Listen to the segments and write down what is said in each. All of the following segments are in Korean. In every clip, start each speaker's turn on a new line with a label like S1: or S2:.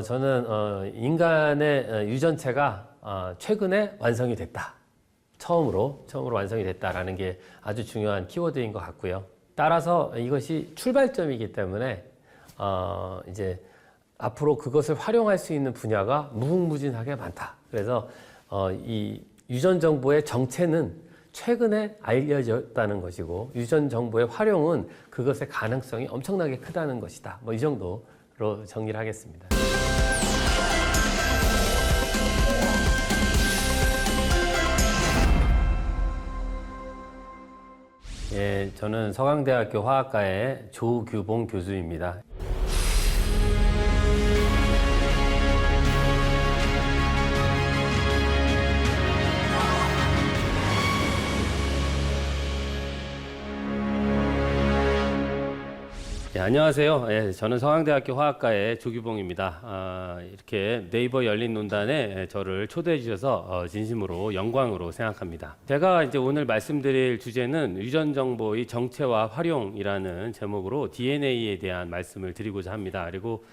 S1: 저는 인간의 유전체가 최근에 완성이 됐다. 처음으로 완성이 됐다라는 게 아주 중요한 키워드인 것 같고요. 따라서 이것이 출발점이기 때문에 이제 앞으로 그것을 활용할 수 있는 분야가 무궁무진하게 많다. 그래서 이 유전 정보의 정체는 최근에 알려졌다는 것이고 유전 정보의 활용은 그것의 가능성이 엄청나게 크다는 것이다. 뭐 이 정도로 정리를 하겠습니다. 예, 저는 서강대학교 화학과의 조규봉 교수입니다. 예, 안녕하세요. 예, 저는 서강대학교 화학과의 조규봉입니다. 이렇게 네이버 열린 논단에 저를 초대해 주셔서 진심으로 영광으로 생각합니다. 제가 이제 오늘 말씀드릴 주제는 유전 정보의 정체와 활용이라는 제목으로 DNA에 대한 말씀을 드리고자 합니다. 그리고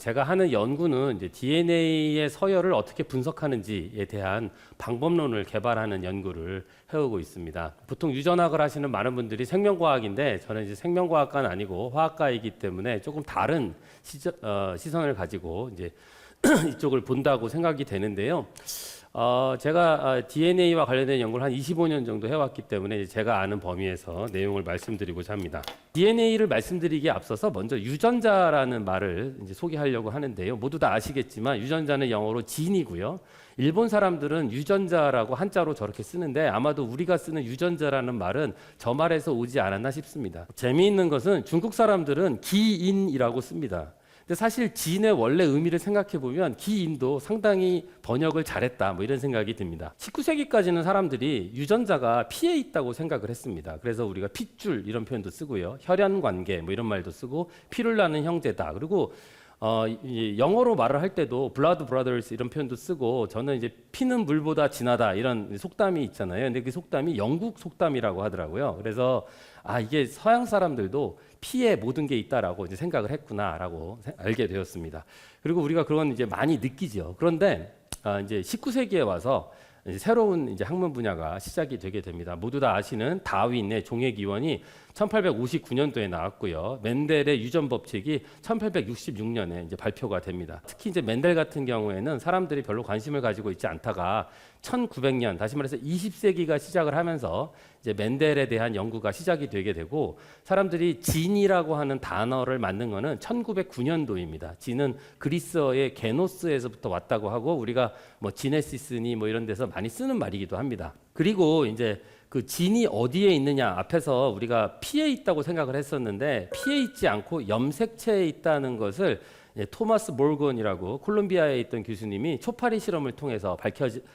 S1: 제가 하는 연구는 이제 DNA의 서열을 어떻게 분석하는지에 대한 방법론을 개발하는 연구를 해오고 있습니다. 보통 유전학을 하시는 많은 분들이 생명과학인데 저는 이제 생명과학과는 아니고 화학과이기 때문에 조금 다른 시선을 가지고 이제 이쪽을 본다고 생각이 되는데요. 제가 DNA와 관련된 연구를 한 25년 정도 해왔기 때문에 제가 아는 범위에서 내용을 말씀드리고자 합니다. DNA를 말씀드리기에 앞서서 먼저 유전자라는 말을 이제 소개하려고 하는데요. 모두 다 아시겠지만 유전자는 영어로 진이고요. 일본 사람들은 유전자라고 한자로 저렇게 쓰는데 아마도 우리가 쓰는 유전자라는 말은 저 말에서 오지 않았나 싶습니다. 재미있는 것은 중국 사람들은 기인이라고 씁니다. 근데 사실 진의 원래 의미를 생각해 보면 기인도 상당히 번역을 잘했다 뭐 이런 생각이 듭니다. 19세기까지는 사람들이 유전자가 피에 있다고 생각을 했습니다. 그래서 우리가 핏줄 이런 표현도 쓰고요. 혈연관계 뭐 이런 말도 쓰고 피를 나는 형제다. 그리고 영어로 말을 할 때도 blood brothers 이런 표현도 쓰고 저는 이제 피는 물보다 진하다 이런 속담이 있잖아요. 근데 그 속담이 영국 속담이라고 하더라고요. 그래서 이게 서양 사람들도 피에 모든 게 있다라고 이제 생각을 했구나라고 알게 되었습니다. 그리고 우리가 그건 이제 많이 느끼죠. 그런데 이제 19세기에 와서 이제 새로운 이제 학문 분야가 시작이 되게 됩니다. 모두 다 아시는 다윈의 종의기원이 1859년도에 나왔고요. 멘델의 유전 법칙이 1866년에 이제 발표가 됩니다. 특히 이제 멘델 같은 경우에는 사람들이 별로 관심을 가지고 있지 않다가 1900년, 다시 말해서 20세기가 시작을 하면서 이제 멘델에 대한 연구가 시작이 되게 되고 사람들이 진이라고 하는 단어를 만든 거는 1909년도입니다. 진은 그리스어의 게노스에서부터 왔다고 하고 우리가 뭐 지네시스니 뭐 이런 데서 많이 쓰는 말이기도 합니다. 그리고 이제 그 진이 어디에 있느냐 앞에서 우리가 피에 있다고 생각을 했었는데 피에 있지 않고 염색체에 있다는 것을 토마스 몰건이라고 콜롬비아에 있던 교수님이 초파리 실험을 통해서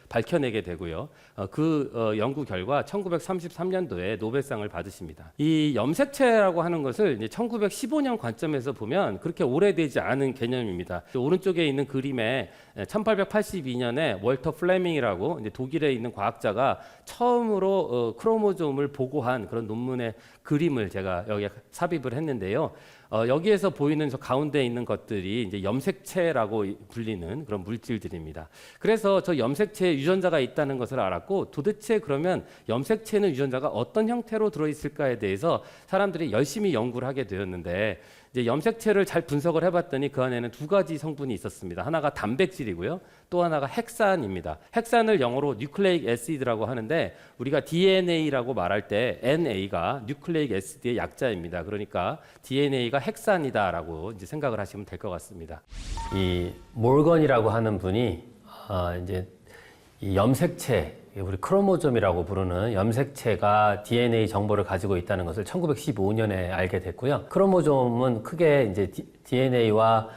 S1: 밝혀내게 되고요. 그 연구 결과 1933년도에 노벨상을 받으십니다. 이 염색체라고 하는 것을 이제 1915년 관점에서 보면 그렇게 오래되지 않은 개념입니다. 오른쪽에 있는 그림에 1882년에 월터 플레밍이라고 이제 독일에 있는 과학자가 처음으로 크로모솜을 보고한 그런 논문의 그림을 제가 여기에 삽입을 했는데요. 여기에서 보이는 저 가운데 있는 것들이 이제 염색체라고 불리는 그런 물질들입니다. 그래서 저 염색체에 유전자가 있다는 것을 알았고 도대체 그러면 염색체는 유전자가 어떤 형태로 들어있을까에 대해서 사람들이 열심히 연구를 하게 되었는데 이제 염색체를 잘 분석을 해봤더니 그 안에는 두 가지 성분이 있었습니다. 하나가 단백질이고요. 또 하나가 헥산입니다. 헥산을 영어로 뉴클레익 애시드라고 하는데 우리가 DNA라고 말할 때 NA가 뉴클레익 애시드의 약자입니다. 그러니까 DNA가 헥산이다라고 이제 생각을 하시면 될 것 같습니다. 이 몰건이라고 하는 분이 이제 이 염색체 우리 크로모솜이라고 부르는 염색체가 DNA 정보를 가지고 있다는 것을 1915년에 알게 됐고요. 크로모솜은 크게 이제 DNA와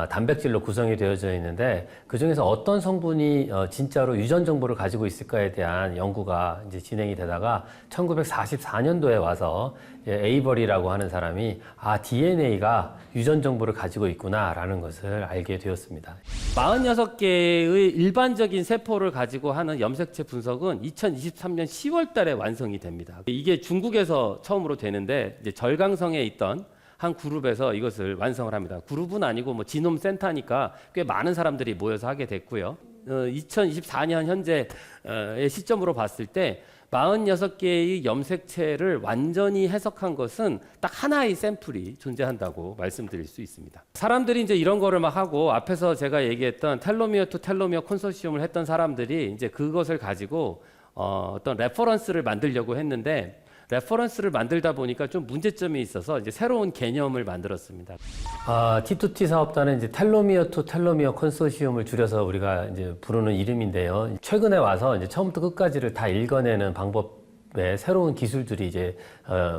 S1: 단백질로 구성이 되어져 있는데 그 중에서 어떤 성분이 진짜로 유전 정보를 가지고 있을까에 대한 연구가 이제 진행이 되다가 1944년도에 와서 에이버리라고 하는 사람이 DNA가 유전 정보를 가지고 있구나라는 것을 알게 되었습니다. 46개의 일반적인 세포를 가지고 하는 염색체 분석은 2023년 10월 달에 완성이 됩니다. 이게 중국에서 처음으로 되는데 이제 절강성에 있던 한 그룹에서 이것을 완성을 합니다. 그룹은 아니고 뭐 지놈 센터니까 꽤 많은 사람들이 모여서 하게 됐고요. 2024년 현재의 시점으로 봤을 때 46개의 염색체를 완전히 해석한 것은 딱 하나의 샘플이 존재한다고 말씀드릴 수 있습니다. 사람들이 이제 이런 거를 막 하고 앞에서 제가 얘기했던 텔로미어 투 텔로미어 컨소시엄을 했던 사람들이 이제 그것을 가지고 어떤 레퍼런스를 만들려고 했는데 레퍼런스를 만들다 보니까 좀 문제점이 있어서 이제 새로운 개념을 만들었습니다. T2T 사업단은 이제 텔로미어 투 텔로미어 컨소시엄을 줄여서 우리가 이제 부르는 이름인데요. 최근에 와서 이제 처음부터 끝까지를 다 읽어내는 방법의 새로운 기술들이 이제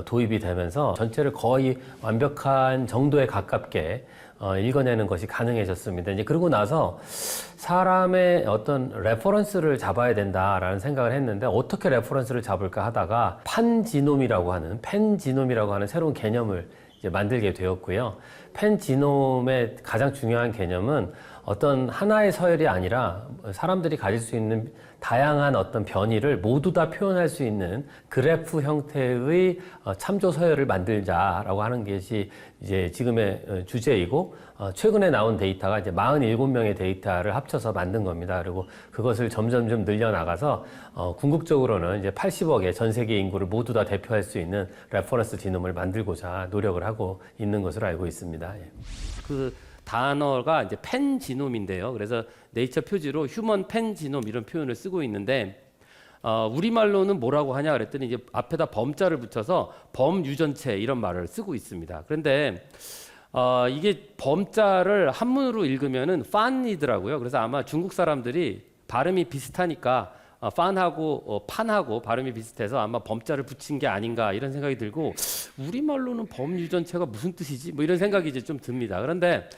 S1: 도입이 되면서 전체를 거의 완벽한 정도에 가깝게 읽어내는 것이 가능해졌습니다. 이제 그러고 나서 사람의 어떤 레퍼런스를 잡아야 된다라는 생각을 했는데 어떻게 레퍼런스를 잡을까 하다가 팬지놈이라고 하는 새로운 개념을 이제 만들게 되었고요. 팬지놈의 가장 중요한 개념은 어떤 하나의 서열이 아니라 사람들이 가질 수 있는 다양한 어떤 변이를 모두 다 표현할 수 있는 그래프 형태의 참조 서열을 만들자라고 하는 것이 이제 지금의 주제이고 최근에 나온 데이터가 이제 47명의 데이터를 합쳐서 만든 겁니다. 그리고 그것을 점점 늘려나가서 궁극적으로는 이제 80억의 전 세계 인구를 모두 다 대표할 수 있는 레퍼런스 지놈을 만들고자 노력을 하고 있는 것으로 알고 있습니다. 그 단어가 이제 팬지놈인데요. 그래서 네이처 표지로 휴먼 팬지놈 이런 표현을 쓰고 있는데 우리말로는 뭐라고 하냐 그랬더니 이제 앞에다 범자를 붙여서 범유전체 이런 말을 쓰고 있습니다. 그런데 이게 범자를 한문으로 읽으면은 판이더라고요. 그래서 아마 중국 사람들이 발음이 비슷하니까 판하고 판하고 발음이 비슷해서 아마 범자를 붙인 게 아닌가 이런 생각이 들고 우리말로는 범유전체가 무슨 뜻이지? 뭐 이런 생각이 이제 좀 듭니다. 그런데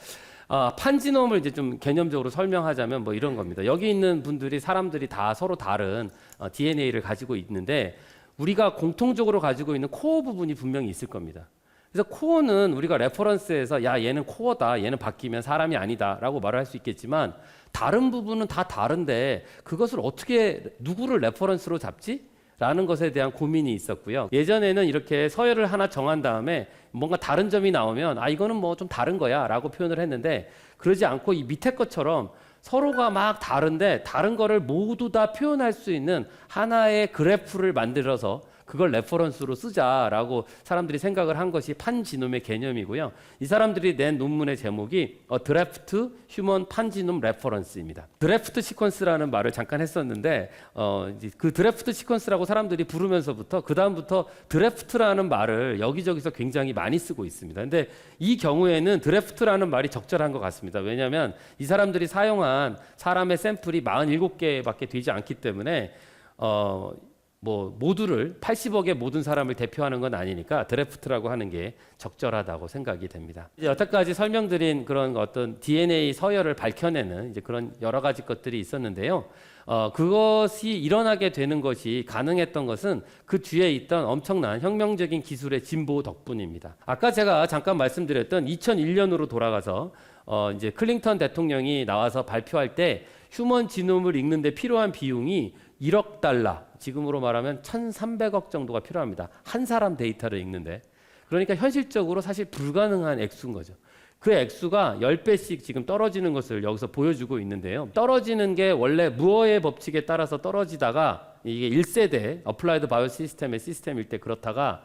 S1: 판지놈을 이제 좀 개념적으로 설명하자면 뭐 이런 겁니다. 여기 있는 분들이 사람들이 다 서로 다른 DNA를 가지고 있는데 우리가 공통적으로 가지고 있는 코어 부분이 분명히 있을 겁니다. 그래서 코어는 우리가 레퍼런스에서 야 얘는 코어다, 얘는 바뀌면 사람이 아니다라고 말을 할 수 있겠지만 다른 부분은 다 다른데 그것을 어떻게 누구를 레퍼런스로 잡지? 라는 것에 대한 고민이 있었고요. 예전에는 이렇게 서열을 하나 정한 다음에 뭔가 다른 점이 나오면 이거는 뭐 좀 다른 거야 라고 표현을 했는데 그러지 않고 이 밑에 것처럼 서로가 막 다른데 다른 거를 모두 다 표현할 수 있는 하나의 그래프를 만들어서 그걸 레퍼런스로 쓰자라고 사람들이 생각을 한 것이 판지놈의 개념이고요. 이 사람들이 낸 논문의 제목이 드래프트 휴먼 판지놈 레퍼런스입니다. 드래프트 시퀀스라는 말을 잠깐 했었는데 이제 그 드래프트 시퀀스라고 사람들이 부르면서부터 그 다음부터 드래프트라는 말을 여기저기서 굉장히 많이 쓰고 있습니다. 근데 이 경우에는 드래프트라는 말이 적절한 것 같습니다. 왜냐하면 이 사람들이 사용한 사람의 샘플이 47개밖에 되지 않기 때문에 뭐 모두를 80억의 모든 사람을 대표하는 건 아니니까 드래프트라고 하는 게 적절하다고 생각이 됩니다. 이제 여태까지 설명드린 그런 어떤 DNA 서열을 밝혀내는 이제 그런 여러 가지 것들이 있었는데요. 그것이 일어나게 되는 것이 가능했던 것은 그 뒤에 있던 엄청난 혁명적인 기술의 진보 덕분입니다. 아까 제가 잠깐 말씀드렸던 2001년으로 돌아가서 이제 클린턴 대통령이 나와서 발표할 때 휴먼 지놈을 읽는데 필요한 비용이 1억 달러, 지금으로 말하면 1,300억 정도가 필요합니다. 한 사람 데이터를 읽는데. 그러니까 현실적으로 사실 불가능한 액수인 거죠. 그 액수가 10배씩 지금 떨어지는 것을 여기서 보여주고 있는데요. 떨어지는 게 원래 무어의 법칙에 따라서 떨어지다가 이게 1세대 어플라이드 바이오 시스템의 시스템일 때 그렇다가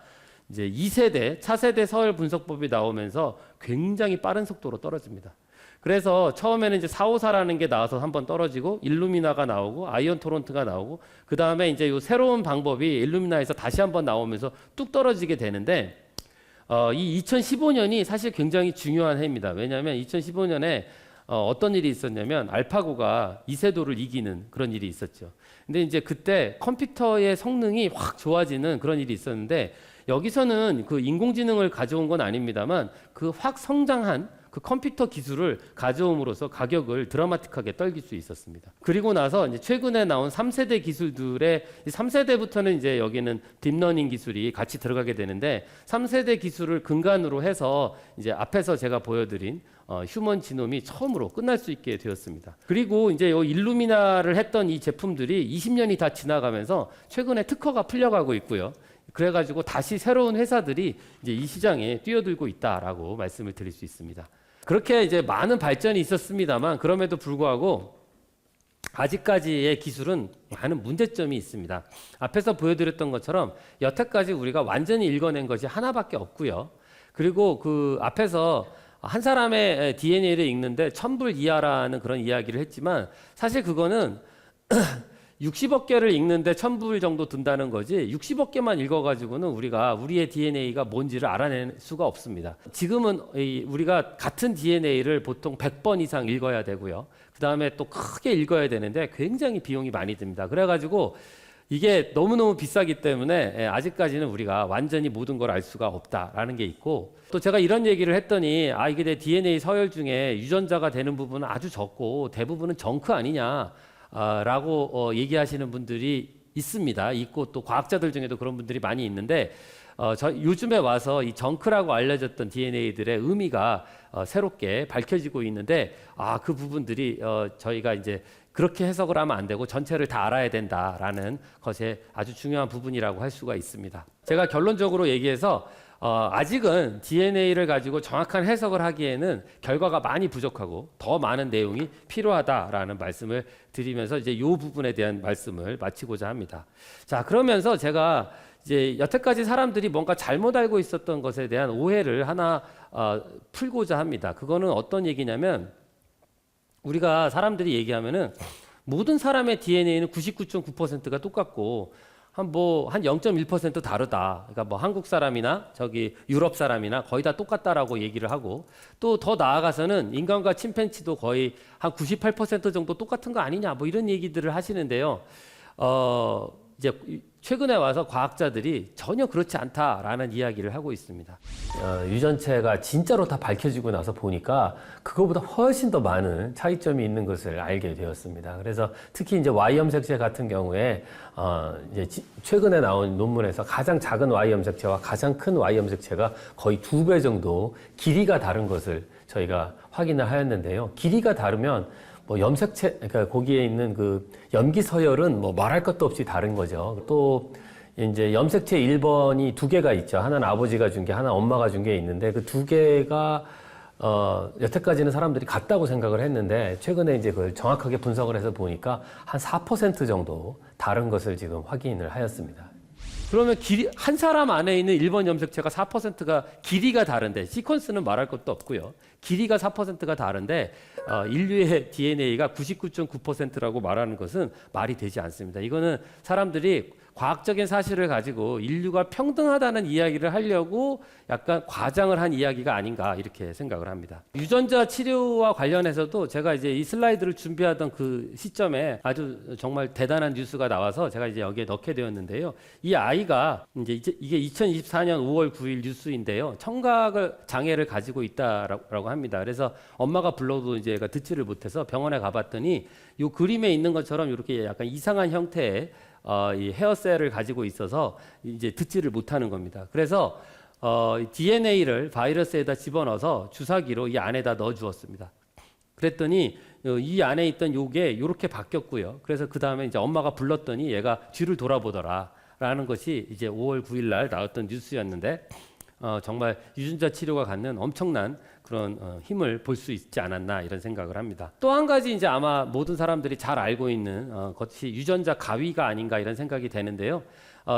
S1: 이제 2세대 차세대 서열 분석법이 나오면서 굉장히 빠른 속도로 떨어집니다. 그래서 처음에는 이제 454라는 게 나와서 한번 떨어지고 일루미나가 나오고 아이언 토론트가 나오고 그 다음에 이제 이 새로운 방법이 일루미나에서 다시 한번 나오면서 뚝 떨어지게 되는데 이 2015년이 사실 굉장히 중요한 해입니다. 왜냐하면 2015년에 어떤 일이 있었냐면 알파고가 이세돌을 이기는 그런 일이 있었죠. 근데 이제 그때 컴퓨터의 성능이 확 좋아지는 그런 일이 있었는데 여기서는 그 인공지능을 가져온 건 아닙니다만 그 확 성장한 그 컴퓨터 기술을 가져옴으로써 가격을 드라마틱하게 떨길 수 있었습니다. 그리고 나서 이제 최근에 나온 3세대 기술들의 3세대부터는 이제 여기는 딥러닝 기술이 같이 들어가게 되는데 3세대 기술을 근간으로 해서 이제 앞에서 제가 보여드린 휴먼 지놈이 처음으로 끝날 수 있게 되었습니다. 그리고 이제 이 일루미나를 했던 이 제품들이 20년이 다 지나가면서 최근에 특허가 풀려가고 있고요. 그래가지고 다시 새로운 회사들이 이제 이 시장에 뛰어들고 있다라고 말씀을 드릴 수 있습니다. 그렇게 이제 많은 발전이 있었습니다만 그럼에도 불구하고 아직까지의 기술은 많은 문제점이 있습니다. 앞에서 보여드렸던 것처럼 여태까지 우리가 완전히 읽어낸 것이 하나밖에 없고요. 그리고 그 앞에서 한 사람의 DNA를 읽는데 1000불 이하라는 그런 이야기를 했지만 사실 그거는 60억 개를 읽는데 1000불 정도 든다는 거지 60억 개만 읽어가지고는 우리가 우리의 DNA가 뭔지를 알아낼 수가 없습니다. 지금은 우리가 같은 DNA를 보통 100번 이상 읽어야 되고요. 그 다음에 또 크게 읽어야 되는데 굉장히 비용이 많이 듭니다. 그래가지고 이게 너무너무 비싸기 때문에 아직까지는 우리가 완전히 모든 걸 알 수가 없다라는 게 있고 또 제가 이런 얘기를 했더니 이게 내 DNA 서열 중에 유전자가 되는 부분은 아주 적고 대부분은 정크 아니냐 라고 얘기하시는 분들이 있습니다. 있고 또 과학자들 중에도 그런 분들이 많이 있는데 요즘에 와서 이 정크라고 알려졌던 DNA들의 의미가 새롭게 밝혀지고 있는데 그 부분들이 저희가 이제 그렇게 해석을 하면 안 되고 전체를 다 알아야 된다라는 것에 아주 중요한 부분이라고 할 수가 있습니다. 제가 결론적으로 얘기해서 아직은 DNA를 가지고 정확한 해석을 하기에는 결과가 많이 부족하고 더 많은 내용이 필요하다라는 말씀을 드리면서 이제 이 부분에 대한 말씀을 마치고자 합니다. 자, 그러면서 제가 이제 여태까지 사람들이 뭔가 잘못 알고 있었던 것에 대한 오해를 하나 풀고자 합니다. 그거는 어떤 얘기냐면 우리가 사람들이 얘기하면은 모든 사람의 DNA는 99.9%가 똑같고 한 0.1% 다르다. 그러니까 뭐 한국 사람이나 저기 유럽 사람이나 거의 다 똑같다라고 얘기를 하고 또 더 나아가서는 인간과 침팬지도 거의 한 98% 정도 똑같은 거 아니냐 뭐 이런 얘기들을 하시는데요. 이제 최근에 와서 과학자들이 전혀 그렇지 않다라는 이야기를 하고 있습니다. 유전체가 진짜로 다 밝혀지고 나서 보니까 그거보다 훨씬 더 많은 차이점이 있는 것을 알게 되었습니다. 그래서 특히 이제 Y 염색체 같은 경우에 이제 최근에 나온 논문에서 가장 작은 Y 염색체와 가장 큰 Y 염색체가 거의 2배 정도 길이가 다른 것을 저희가 확인을 하였는데요. 길이가 다르면 뭐 염색체, 그러니까 거기에 있는 그 염기 서열은 뭐 말할 것도 없이 다른 거죠. 또 이제 염색체 1번이 2개가 있죠. 하나는 아버지가 준 게, 하나 엄마가 준 게 있는데 그 2개가 여태까지는 사람들이 같다고 생각을 했는데 최근에 이제 그걸 정확하게 분석을 해서 보니까 한 4% 정도 다른 것을 지금 확인을 하였습니다. 그러면 한 사람 안에 있는 1번 염색체가 4%가 길이가 다른데 시퀀스는 말할 것도 없고요. 길이가 4%가 다른데 인류의 DNA가 99.9%라고 말하는 것은 말이 되지 않습니다. 이거는 사람들이 과학적인 사실을 가지고 인류가 평등하다는 이야기를 하려고 약간 과장을 한 이야기가 아닌가 이렇게 생각을 합니다. 유전자 치료와 관련해서도 제가 이제 이 슬라이드를 준비하던 그 시점에 아주 정말 대단한 뉴스가 나와서 제가 이제 여기에 넣게 되었는데요. 이 아이가 이제 이게 2024년 5월 9일 뉴스인데요. 청각 장애를 가지고 있다라고 합니다. 그래서 엄마가 불러도 이제 얘가 듣지를 못해서 병원에 가봤더니 이 그림에 있는 것처럼 이렇게 약간 이상한 형태의 이 헤어셀을 가지고 있어서 이제 듣지를 못하는 겁니다. 그래서 DNA를 바이러스에다 집어넣어서 주사기로 이 안에다 넣어 주었습니다. 그랬더니 이 안에 있던 요게 이렇게 바뀌었고요. 그래서 그 다음에 이제 엄마가 불렀더니 얘가 뒤를 돌아보더라라는 것이 이제 5월 9일 날 나왔던 뉴스였는데 정말 유전자 치료가 갖는 엄청난 그런 힘을 볼 수 있지 않았나 이런 생각을 합니다. 또 한 가지 이제 아마 모든 사람들이 잘 알고 있는 것이 유전자 가위가 아닌가 이런 생각이 되는데요.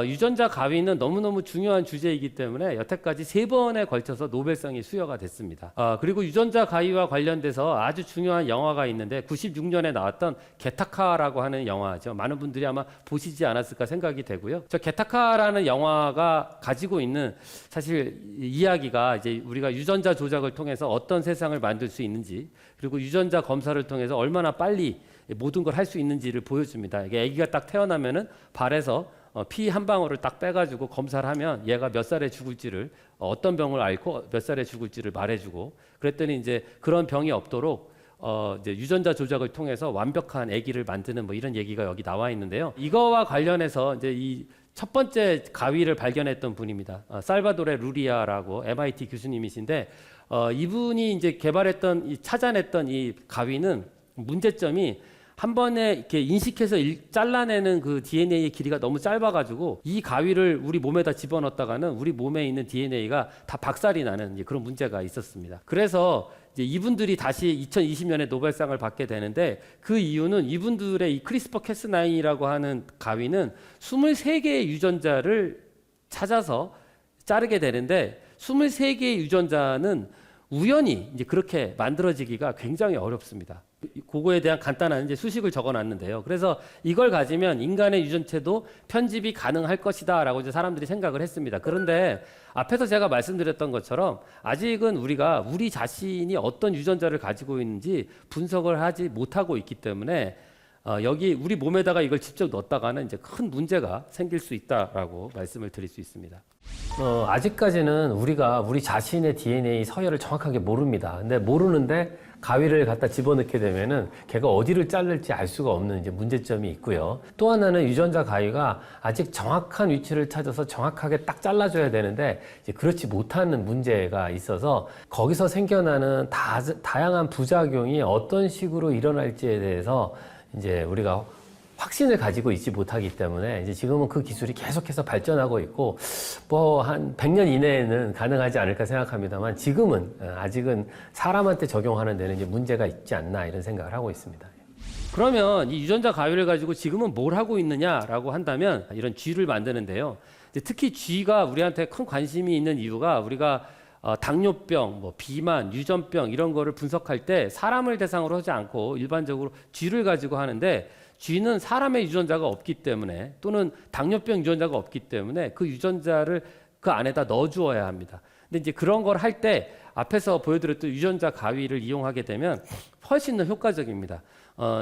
S1: 유전자 가위는 너무너무 중요한 주제이기 때문에 여태까지 3번에 걸쳐서 노벨상이 수여가 됐습니다. 그리고 유전자 가위와 관련돼서 아주 중요한 영화가 있는데 96년에 나왔던 게타카라고 하는 영화죠. 많은 분들이 아마 보시지 않았을까 생각이 되고요. 저 게타카라는 영화가 가지고 있는 사실 이야기가 이제 우리가 유전자 조작을 통해서 어떤 세상을 만들 수 있는지 그리고 유전자 검사를 통해서 얼마나 빨리 모든 걸 할 수 있는지를 보여줍니다. 이게 아기가 딱 태어나면은 발에서 피 한 방울을 딱 빼가지고 검사를 하면 얘가 몇 살에 죽을지를 어떤 병을 앓고 몇 살에 죽을지를 말해주고 그랬더니 이제 그런 병이 없도록 이제 유전자 조작을 통해서 완벽한 아기를 만드는 뭐 이런 얘기가 여기 나와 있는데요. 이거와 관련해서 이제 이 첫 번째 가위를 발견했던 분입니다. 살바도레 루리아라고 MIT 교수님이신데 이분이 이제 찾아냈던 이 가위는 문제점이 한 번에 이렇게 인식해서 잘라내는 그 DNA의 길이가 너무 짧아가지고 이 가위를 우리 몸에다 집어넣었다가는 우리 몸에 있는 DNA가 다 박살이 나는 이제 그런 문제가 있었습니다. 그래서 이제 이분들이 다시 2020년에 노벨상을 받게 되는데 그 이유는 이분들의 이 크리스퍼 캐스9이라고 하는 가위는 23개의 유전자를 찾아서 자르게 되는데 23개의 유전자는 우연히 이제 그렇게 만들어지기가 굉장히 어렵습니다. 그거에 대한 간단한 이제 수식을 적어놨는데요. 그래서 이걸 가지면 인간의 유전체도 편집이 가능할 것이다라고 이제 사람들이 생각을 했습니다. 그런데 앞에서 제가 말씀드렸던 것처럼 아직은 우리가 우리 자신이 어떤 유전자를 가지고 있는지 분석을 하지 못하고 있기 때문에 여기 우리 몸에다가 이걸 직접 넣었다가는 이제 큰 문제가 생길 수 있다라고 말씀을 드릴 수 있습니다. 아직까지는 우리가 우리 자신의 DNA 서열을 정확하게 모릅니다. 근데 모르는데 가위를 갖다 집어넣게 되면은 걔가 어디를 자를지 알 수가 없는 이제 문제점이 있고요. 또 하나는 유전자 가위가 아직 정확한 위치를 찾아서 정확하게 딱 잘라줘야 되는데 이제 그렇지 못하는 문제가 있어서 거기서 생겨나는 다양한 부작용이 어떤 식으로 일어날지에 대해서 이제 우리가 확신을 가지고 있지 못하기 때문에 이제 지금은 그 기술이 계속해서 발전하고 있고 뭐 한 100년 이내에는 가능하지 않을까 생각합니다만 지금은 아직은 사람한테 적용하는 데는 이제 문제가 있지 않나 이런 생각을 하고 있습니다. 그러면 이 유전자 가위를 가지고 지금은 뭘 하고 있느냐라고 한다면 이런 쥐를 만드는데요. 특히 쥐가 우리한테 큰 관심이 있는 이유가 우리가 당뇨병, 뭐 비만, 유전병 이런 거를 분석할 때 사람을 대상으로 하지 않고 일반적으로 쥐를 가지고 하는데 쥐는 사람의 유전자가 없기 때문에 또는 당뇨병 유전자가 없기 때문에 그 유전자를 그 안에다 넣어 주어야 합니다. 근데 이제 그런 걸 할 때 앞에서 보여드렸던 유전자 가위를 이용하게 되면 훨씬 더 효과적입니다.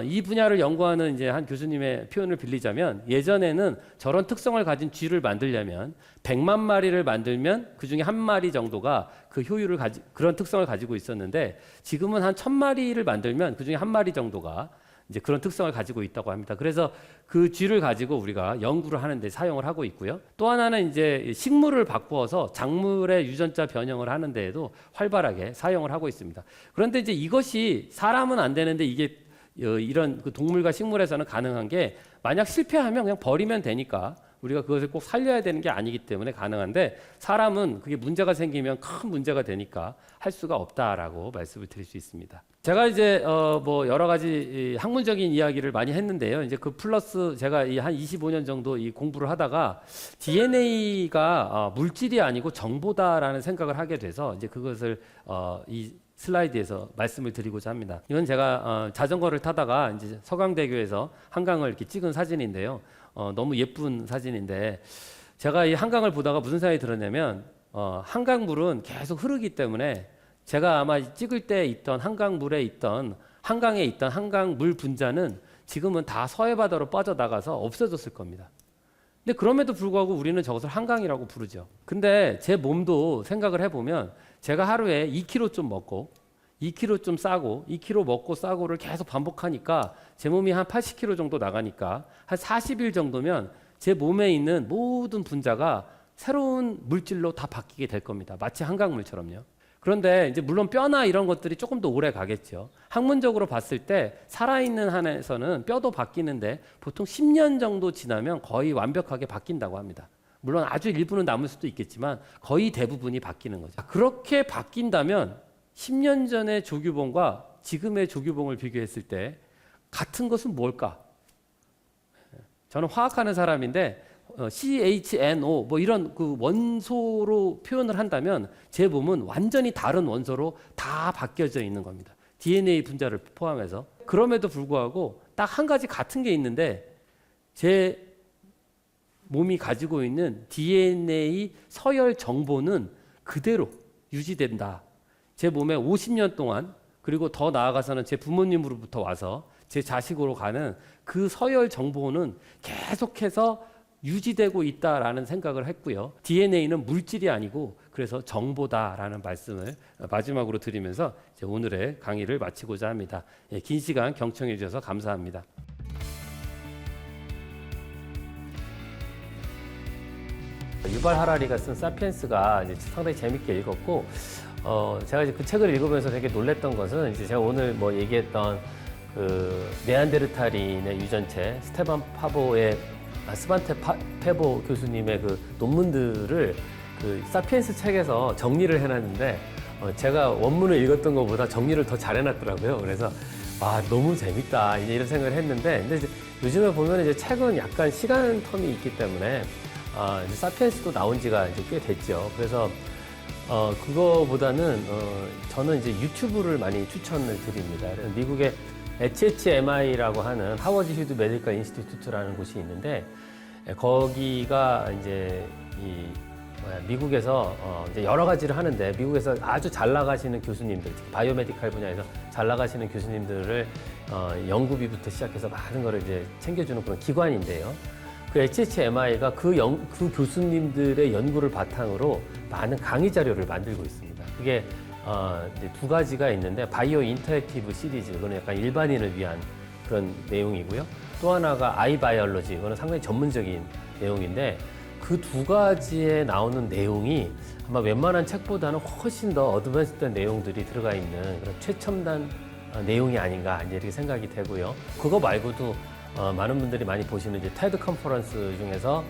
S1: 이 분야를 연구하는 이제 한 교수님의 표현을 빌리자면 예전에는 저런 특성을 가진 쥐를 만들려면 100만 마리를 만들면 그 중에 한 마리 정도가 그 효율을 그런 특성을 가지고 있었는데 지금은 한 1000마리를 만들면 그 중에 한 마리 정도가 이제 그런 특성을 가지고 있다고 합니다. 그래서 그 쥐를 가지고 우리가 연구를 하는데 사용을 하고 있고요. 또 하나는 이제 식물을 바꾸어서 작물의 유전자 변형을 하는 데에도 활발하게 사용을 하고 있습니다. 그런데 이제 이것이 사람은 안 되는데 이게 이런 그 동물과 식물에서는 가능한 게 만약 실패하면 그냥 버리면 되니까 우리가 그것을 꼭 살려야 되는 게 아니기 때문에 가능한데 사람은 그게 문제가 생기면 큰 문제가 되니까 할 수가 없다라고 말씀을 드릴 수 있습니다. 제가 이제 뭐 여러 가지 학문적인 이야기를 많이 했는데요. 이제 그 플러스 제가 한 25년 정도 이 공부를 하다가 DNA가 물질이 아니고 정보다라는 생각을 하게 돼서 이제 그것을 이 슬라이드에서 말씀을 드리고자 합니다. 이건 제가 자전거를 타다가 이제 서강대교에서 한강을 이렇게 찍은 사진인데요. 너무 예쁜 사진인데 제가 이 한강을 보다가 무슨 생각이 들었냐면 한강물은 계속 흐르기 때문에 제가 아마 찍을 때 있던 한강물에 있던 한강에 있던 한강물 분자는 지금은 다 서해바다로 빠져나가서 없어졌을 겁니다. 근데 그럼에도 불구하고 우리는 저것을 한강이라고 부르죠. 근데 제 몸도 생각을 해보면 제가 하루에 2kg 좀 먹고 2kg 좀 싸고 2kg 먹고 싸고를 계속 반복하니까 제 몸이 한 80kg 정도 나가니까 한 40일 정도면 제 몸에 있는 모든 분자가 새로운 물질로 다 바뀌게 될 겁니다. 마치 한강물처럼요. 그런데 이제 물론 뼈나 이런 것들이 조금 더 오래 가겠죠. 학문적으로 봤을 때 살아있는 한에서는 뼈도 바뀌는데 보통 10년 정도 지나면 거의 완벽하게 바뀐다고 합니다. 물론 아주 일부는 남을 수도 있겠지만 거의 대부분이 바뀌는 거죠. 그렇게 바뀐다면 10년 전의 조규봉과 지금의 조규봉을 비교했을 때 같은 것은 뭘까? 저는 화학하는 사람인데 CHNO 뭐 이런 그 원소로 표현을 한다면 제 몸은 완전히 다른 원소로 다 바뀌어져 있는 겁니다. DNA 분자를 포함해서. 그럼에도 불구하고 딱 한 가지 같은 게 있는데 제 몸이 가지고 있는 DNA 서열 정보는 그대로 유지된다. 제 몸에 50년 동안 그리고 더 나아가서는 제 부모님으로부터 와서 제 자식으로 가는 그 서열 정보는 계속해서 유지되고 있다라는 생각을 했고요. DNA는 물질이 아니고 그래서 정보다라는 말씀을 마지막으로 드리면서 이제 오늘의 강의를 마치고자 합니다. 긴 시간 경청해 주셔서 감사합니다. 유발 하라리가 쓴 사피엔스가 이제 상당히 재밌게 읽었고, 제가 이제 그 책을 읽으면서 되게 놀랬던 것은 이제 제가 오늘 뭐 얘기했던 그 네안데르탈인의 유전체 스반테 페보 교수님의 그 논문들을 그 사피엔스 책에서 정리를 해놨는데 제가 원문을 읽었던 것보다 정리를 더 잘 해놨더라고요. 그래서 너무 재밌다 이런 생각을 했는데, 근데 이제 요즘에 보면 이제 책은 약간 시간 텀이 있기 때문에 이제 사피엔스도 나온 지가 이제 꽤 됐죠. 그래서 그거보다는 저는 이제 유튜브를 많이 추천을 드립니다. 미국의 HHMI라고 하는 하워드 휴드 메디컬 인스티튜트라는 곳이 있는데, 거기가 이제 미국에서 이제 여러 가지를 하는데, 미국에서 아주 잘 나가시는 교수님들, 특히 바이오메디칼 분야에서 잘 나가시는 교수님들을 연구비부터 시작해서 많은 거를 이제 챙겨주는 그런 기관인데요. 그 HHMI가 그 교수님들의 연구를 바탕으로 많은 강의 자료를 만들고 있습니다. 그게 이제 두 가지가 있는데, 바이오 인터랙티브 시리즈, 그거는 약간 일반인을 위한 그런 내용이고요. 또 하나가 아이바이올로지, 이거는 상당히 전문적인 내용인데, 그 두 가지에 나오는 내용이 아마 웬만한 책보다는 훨씬 더 어드밴스드한 내용들이 들어가 있는 그런 최첨단 내용이 아닌가 이렇게 생각이 되고요. 그거 말고도 많은 분들이 많이 보시는 이제 테드 컨퍼런스 중에서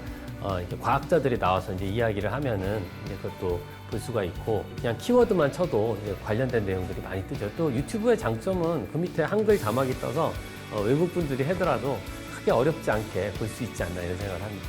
S1: 이렇게 과학자들이 나와서 이제 이야기를 하면은 이제 그것도 볼 수가 있고, 그냥 키워드만 쳐도 이제 관련된 내용들이 많이 뜨죠. 또 유튜브의 장점은 그 밑에 한글 자막이 떠서 외국 분들이 하더라도 크게 어렵지 않게 볼 수 있지 않나 이런 생각을 합니다.